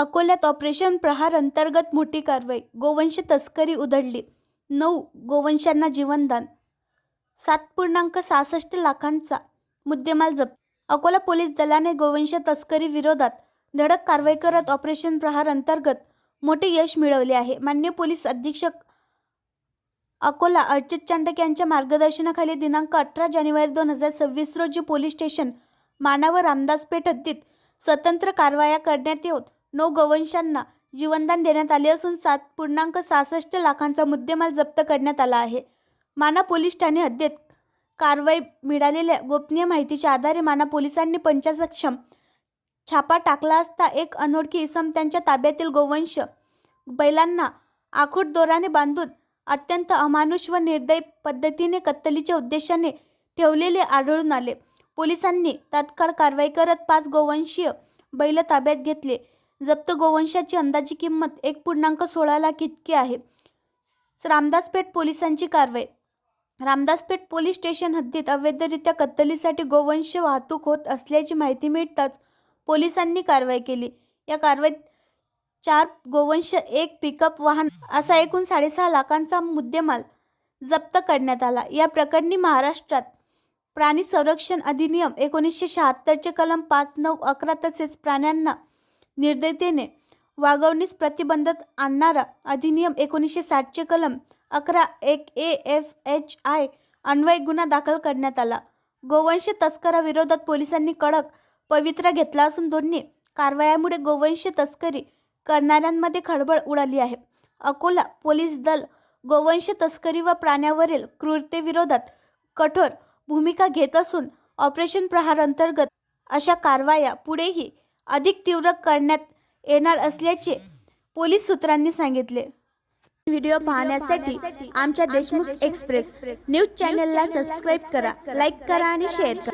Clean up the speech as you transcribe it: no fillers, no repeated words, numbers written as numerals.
अकोल्यात ऑपरेशन प्रहार अंतर्गत मोठी कारवाई. गोवंश तस्करी उधळली. 9 गोवंशांना जीवनदान. 7.66 लाखांचा मुद्देमाल जप्त. अकोला पोलीस दलाने गोवंश तस्करी विरोधात धडक कारवाई करत ऑपरेशन प्रहार अंतर्गत मोठे यश मिळवले आहे. माननीय पोलीस अधीक्षक अकोला अर्चित चांडक यांच्या मार्गदर्शनाखाली दिनांक 18 जानेवारी 2026 रोजी पोलीस स्टेशन माना व रामदासपेठ हद्दीत स्वतंत्र कारवाया करण्यात येऊन 9 गोवंशांना जीवनदान देण्यात आले असून 7.66 लाखांचा मुद्देमाल जप्त करण्यात आला आहे. माना पोलीस ठाणे हद्दीत कारवाई मिळालेल्या गोपनीय माहितीच्या आधारे माना पोलिसांनी पंचसक्षम छापा टाकला असता एक अनोळखी इसम त्यांच्या ताब्यातील गोवंश बैलांना आखूड दोराने बांधून अत्यंत अमानुष व निर्दयी पद्धतीने कत्तलीच्या उद्देशाने ठेवलेले आढळून आले. पोलिसांनी तात्काळ कारवाई करत 5 गोवंशीय बैल ताब्यात घेतले. जप्त गोवंशाची अंदाजी किंमत 1.16 लाख इतकी आहे. रामदासपेठ पोलिसांची कारवाई. रामदासपेठ पोलीस स्टेशन हद्दीत अवैधरित्या कत्तलीसाठी गोवंश वाहतूक होत असल्याची माहिती मिळताच पोलिसांनी कारवाई केली. या कारवाईत 4 गोवंश, 1 पिकअप वाहन असा एकूण 6.5 लाखांचा मुद्देमाल जप्त करण्यात आला. या प्रकरणी महाराष्ट्रात प्राणी संरक्षण अधिनियम 1976 चे कलम 5, 9, 11 तसेच प्राण्यांना निर्दयतेने वागवण्यास प्रतिबंधक आणणारा अधिनियम 1960 चे कलम 11 1 AFHI अन्वये गुन्हा दाखल करण्यात आला. गोवंश तस्कराविरोधात पोलिसांनी कडक पवित्रा घेतला असून दोन्ही कारवायांमुळे गोवंश तस्करी करणाऱ्यांमध्ये खळबळ उडाली आहे. अकोला पोलीस दल गोवंश तस्करी व प्राण्यांवरील क्रूरतेविरोधात कठोर भूमिका घेत असून ऑपरेशन प्रहार अंतर्गत अशा कारवाया पुढेही अधिक तीव्र करण्यात येणार असल्याचे पोलीस सूत्रांनी सांगितले. व्हिडिओ पाहण्यासाठी आमच्या देशमुख एक्सप्रेस न्यूज चॅनलला सबस्क्राईब करा, लाईक करा आणि शेअर करा.